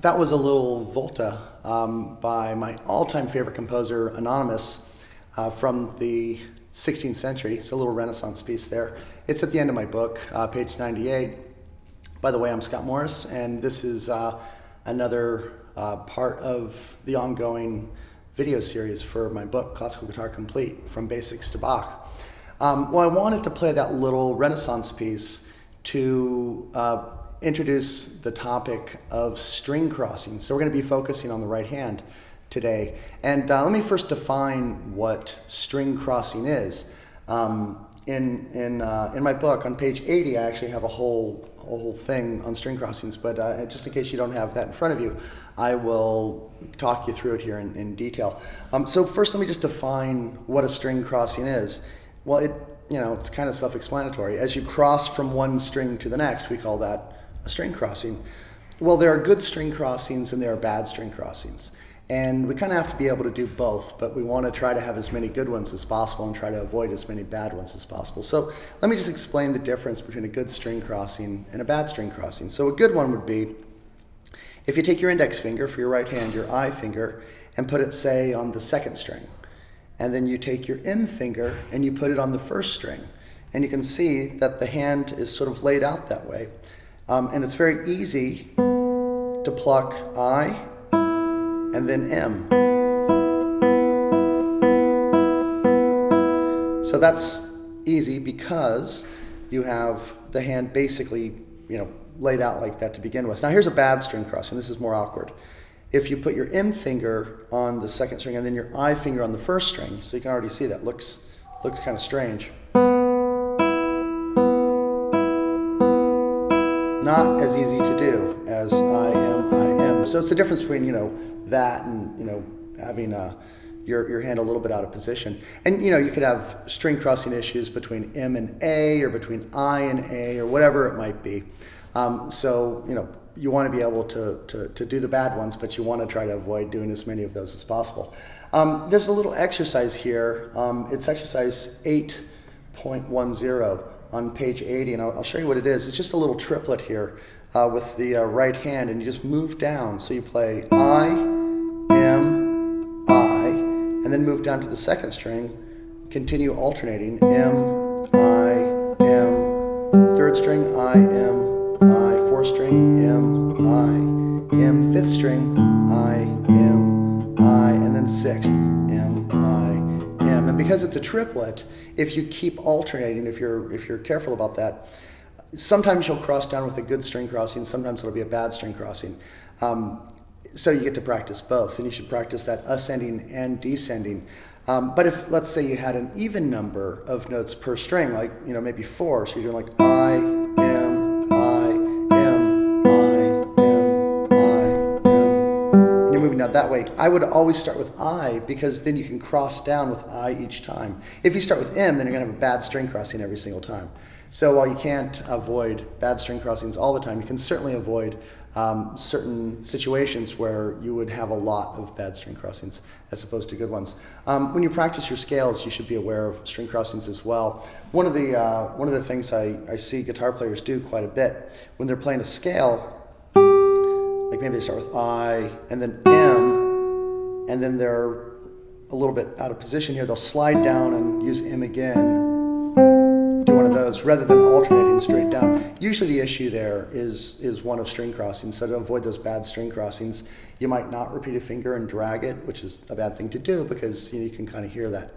That was a little Volta by my all-time favorite composer, Anonymous, from the 16th century. It's a little Renaissance piece there. It's at the end of my book, page 98. By the way, I'm Scott Morris, and this is another part of the ongoing video series for my book, Classical Guitar Complete, From Basics to Bach. Well, I wanted to play that little Renaissance piece to introduce the topic of string crossing. So we're going to be focusing on the right hand today. And let me first define what string crossing is. In my book, on page 80, I actually have a whole thing on string crossings, but just in case you don't have that in front of you, I will talk you through it here in detail. So first, let me just define what a string crossing is. Well, it's kind of self-explanatory. As you cross from one string to the next, we call that a string crossing. Well, there are good string crossings and there are bad string crossings. And we kind of have to be able to do both, but we want to try to have as many good ones as possible and try to avoid as many bad ones as possible. So let me just explain the difference between a good string crossing and a bad string crossing. So a good one would be if you take your index finger for your right hand, your I finger, and put it, say, on the second string. And then you take your M finger and you put it on the first string. And you can see that the hand is sort of laid out that way. And it's very easy to pluck I and then M. So that's easy because you have the hand basically, laid out like that to begin with. Now here's a bad string crossing. This is more awkward. If you put your M finger on the second string and then your I finger on the first string, so you can already see that looks kind of strange. Not as easy to do as I am. So it's the difference between that and having your hand a little bit out of position. And you could have string crossing issues between M and A or between I and A or whatever it might be. So you want to be able to do the bad ones, but you want to try to avoid doing as many of those as possible. There's a little exercise here. It's exercise 8.10 on page 80, and I'll show you what it is. It's just a little triplet here with the right hand, and you just move down. So you play I, M, I, and then move down to the second string, continue alternating, M, I, M, third string, I, M, I, fourth string, M, I, M, fifth string, I, M, I, and then sixth, M, I, M. And because it's a triplet, if you keep alternating, if you're careful about that, sometimes you'll cross down with a good string crossing, sometimes it'll be a bad string crossing. So you get to practice both, and you should practice that ascending and descending. But if, let's say, you had an even number of notes per string, like maybe 4, so you're doing like I, M, I, M, I, M, I, M, and you're moving down that way, I would always start with I, because then you can cross down with I each time. If you start with M, then you're going to have a bad string crossing every single time. So while you can't avoid bad string crossings all the time, you can certainly avoid certain situations where you would have a lot of bad string crossings as opposed to good ones. When you practice your scales, you should be aware of string crossings as well. One of the things I see guitar players do quite a bit when they're playing a scale, like maybe they start with I and then M, and then they're a little bit out of position here. They'll slide down and use M again. Do one of those rather than alternating straight down. Usually the issue there is one of string crossings. So to avoid those bad string crossings, you might not repeat a finger and drag it, which is a bad thing to do because you can kind of hear that.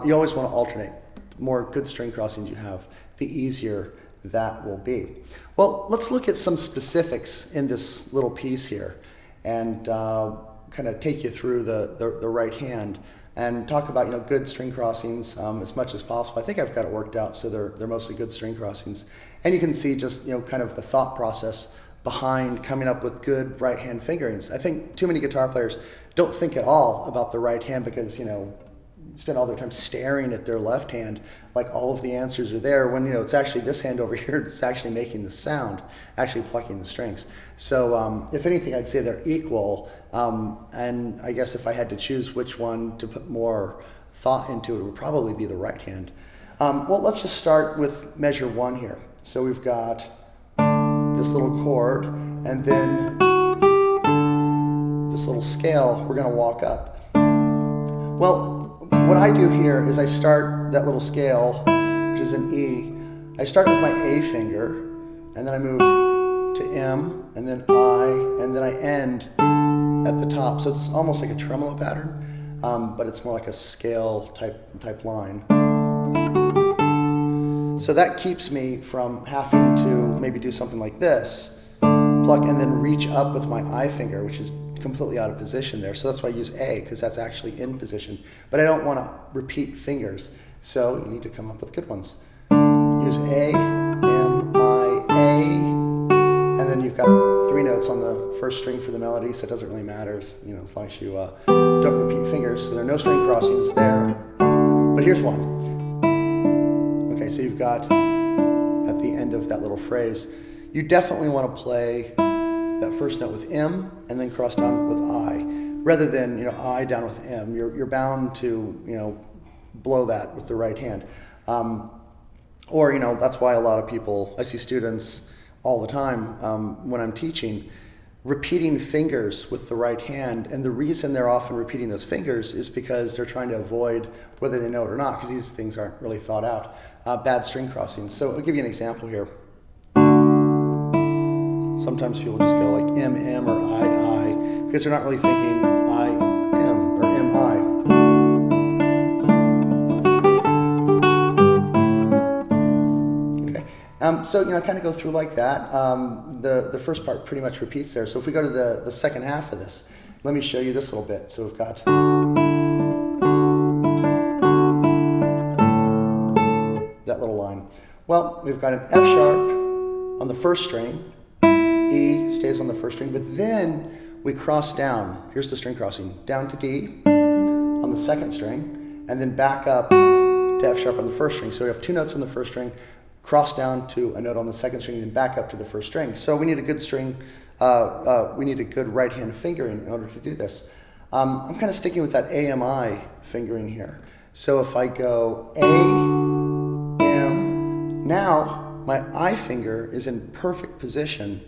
You always want to alternate. The more good string crossings you have, the easier that will be. Well, let's look at some specifics in this little piece here and kind of take you through the right hand and talk about good string crossings as much as possible. I think I've got it worked out, so they're mostly good string crossings. And you can see just kind of the thought process behind coming up with good right hand fingerings. I think too many guitar players don't think at all about the right hand because spend all their time staring at their left hand like all of the answers are there when it's actually this hand over here that's actually making the sound, actually plucking the strings. So if anything, I'd say they're equal, and I guess if I had to choose which one to put more thought into, it would probably be the right hand. Well, let's just start with measure 1 here. So we've got this little chord, and then this little scale, we're going to walk up. Well, what I do here is I start that little scale, which is an E. I start with my A finger, and then I move to M, and then I, and then I end at the top. So it's almost like a tremolo pattern, but it's more like a scale type line. So that keeps me from having to maybe do something like this, pluck and then reach up with my I finger, which is completely out of position there. So that's why I use A, because that's actually in position. But I don't want to repeat fingers, so you need to come up with good ones. Use A, M, I, A, and then you've got 3 notes on the first string for the melody, so it doesn't really matter, as long as you don't repeat fingers. So there are no string crossings there. But here's one. Okay, so you've got at the end of that little phrase, you definitely want to play that first note with M and then cross down with I, rather than I down with M. You're bound to blow that with the right hand, or that's why a lot of people, I see students all the time when I'm teaching, repeating fingers with the right hand, and the reason they're often repeating those fingers is because they're trying to avoid, whether they know it or not, because these things aren't really thought out, bad string crossings. So I'll give you an example here. Sometimes people just go like M, M, or I, because they're not really thinking I, M, or M, I. Okay, so kind of go through like that. The first part pretty much repeats there. So if we go to the second half of this, let me show you this little bit. So we've got that little line. Well, we've got an F sharp on the first string, E stays on the first string, but then we cross down. Here's the string crossing. Down to D on the second string, and then back up to F sharp on the first string. So we have 2 notes on the first string, cross down to a note on the second string, then back up to the first string. So we need a good string, we need a good right hand fingering in order to do this. I'm kind of sticking with that AMI fingering here. So if I go A, M, now my I finger is in perfect position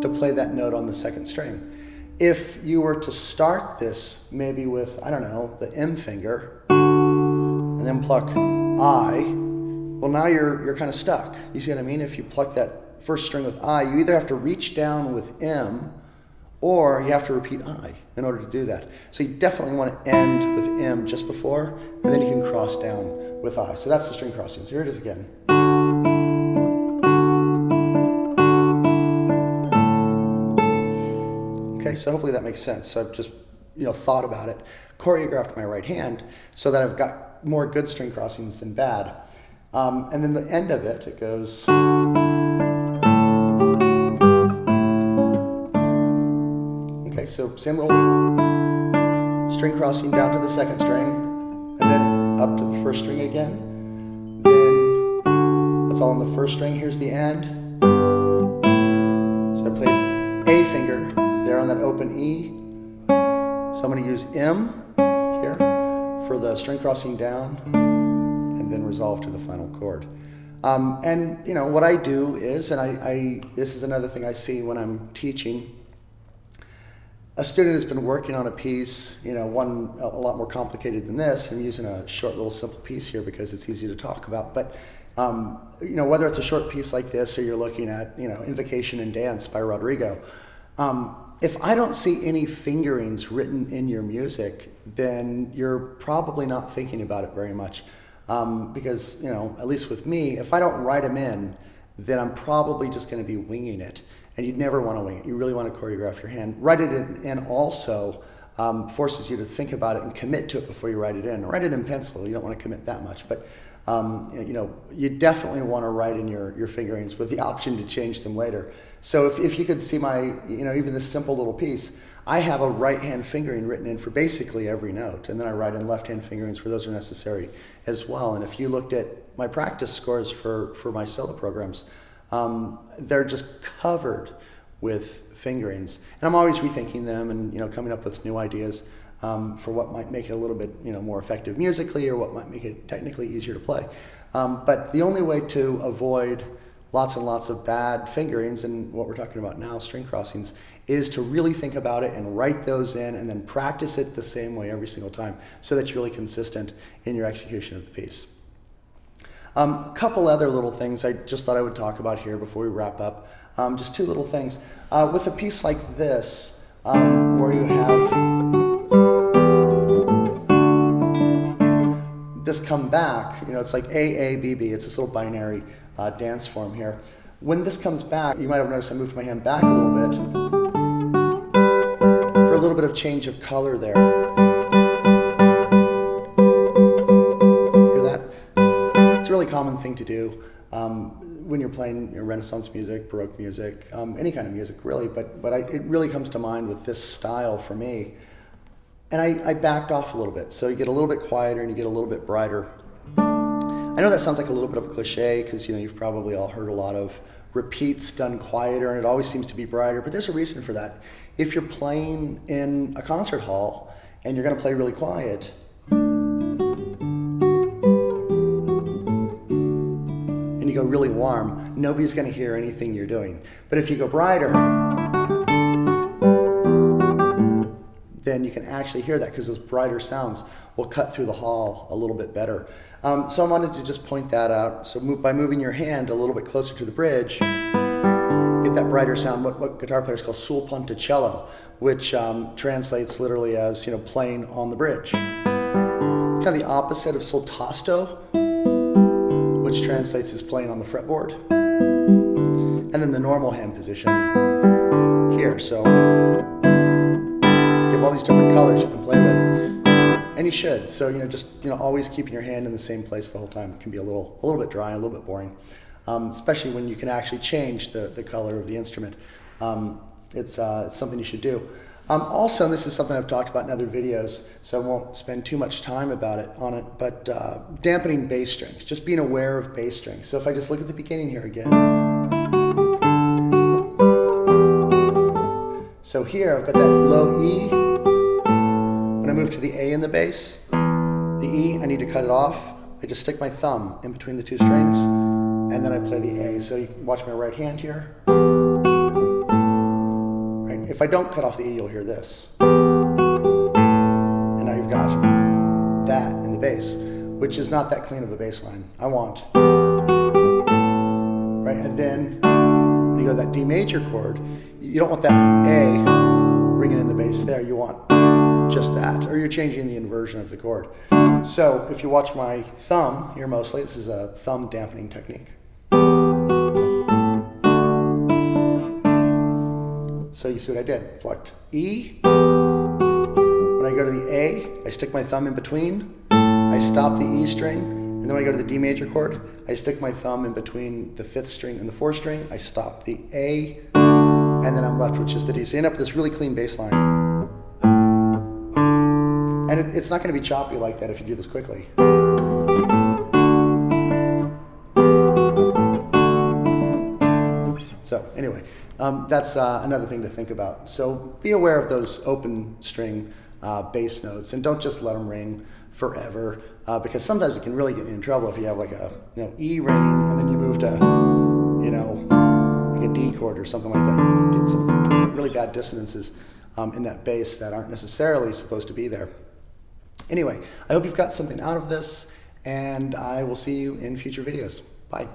to play that note on the second string. If you were to start this maybe with, I don't know, the M finger, and then pluck I, well now you're kind of stuck. You see what I mean? If you pluck that first string with I, you either have to reach down with M, or you have to repeat I in order to do that. So you definitely want to end with M just before, and then you can cross down with I. So that's the string crossings. Here it is again. Okay, so hopefully that makes sense. So I've just thought about it, choreographed my right hand so that I've got more good string crossings than bad. And then the end of it, it goes. Okay, so same little string crossing down to the second string, and then up to the first string again. Then that's all on the first string. Here's the end. So I played A finger there on that open E. So I'm going to use M here for the string crossing down, and then resolve to the final chord. And what I do is, and this is another thing I see when I'm teaching. A student has been working on a piece, one a lot more complicated than this. I'm using a short little simple piece here because it's easy to talk about. But whether it's a short piece like this or you're looking at Invocation and Dance by Rodrigo, if I don't see any fingerings written in your music, then you're probably not thinking about it very much. Because, at least with me, if I don't write them in, then I'm probably just going to be winging it. And you'd never want to wing it. You really want to choreograph your hand. Write it in also forces you to think about it and commit to it before you write it in. Write it in pencil. You don't want to commit that much. But, you definitely want to write in your fingerings with the option to change them later. So if you could see my, even this simple little piece, I have a right hand fingering written in for basically every note. And then I write in left hand fingerings where those are necessary as well. And if you looked at my practice scores for my solo programs, they're just covered with fingerings. And I'm always rethinking them and coming up with new ideas for what might make it a little bit more effective musically or what might make it technically easier to play. But the only way to avoid lots and lots of bad fingerings, and what we're talking about now, string crossings, is to really think about it and write those in and then practice it the same way every single time so that you're really consistent in your execution of the piece. A couple other little things I just thought I would talk about here before we wrap up. Just two little things. With a piece like this, where you have this come back, it's like A, B, B. It's this little binary dance form here. When this comes back, you might have noticed I moved my hand back a little bit for a little bit of change of color there. Hear that? It's a really common thing to do when you're playing Renaissance music, Baroque music, any kind of music really, but it really comes to mind with this style for me. And I backed off a little bit, so you get a little bit quieter and you get a little bit brighter. I know that sounds like a little bit of a cliche because you've probably all heard a lot of repeats done quieter and it always seems to be brighter, but there's a reason for that. If you're playing in a concert hall and you're going to play really quiet, and you go really warm, nobody's going to hear anything you're doing. But if you go brighter, then you can actually hear that because those brighter sounds will cut through the hall a little bit better. So I wanted to just point that out. So by moving your hand a little bit closer to the bridge, get that brighter sound, what guitar players call sul ponticello, which translates literally as playing on the bridge. It's kind of the opposite of sul tasto, which translates as playing on the fretboard. And then the normal hand position here. So all these different colors you can play with, and you should. So just always keeping your hand in the same place the whole time. It can be a little bit dry, a little bit boring, especially when you can actually change the color of the instrument. It's something you should do. Also, and this is something I've talked about in other videos, so I won't spend too much time on it. But dampening bass strings, just being aware of bass strings. So if I just look at the beginning here again. So here I've got that low E. When I move to the A in the bass, the E, I need to cut it off. I just stick my thumb in between the two strings, and then I play the A. So you can watch my right hand here. Right. If I don't cut off the E, you'll hear this. And now you've got that in the bass, which is not that clean of a bass line. I want. Right, and then when you go to that D major chord, you don't want that A ringing in the bass there. You want just that, or you're changing the inversion of the chord. So if you watch my thumb here mostly, this is a thumb dampening technique. So you see what I did? Plucked E. When I go to the A, I stick my thumb in between. I stop the E string. And then when I go to the D major chord, I stick my thumb in between the 5th string and the 4th string. I stop the A, and then I'm left with just the D. So you end up with this really clean bass line. And it's not going to be choppy like that if you do this quickly. So anyway, that's another thing to think about. So be aware of those open string bass notes, and don't just let them ring forever, because sometimes it can really get you in trouble if you have like a E ringing and then you move to like a D chord or something like that. You get some really bad dissonances in that bass that aren't necessarily supposed to be there. Anyway, I hope you've got something out of this, and I will see you in future videos. Bye.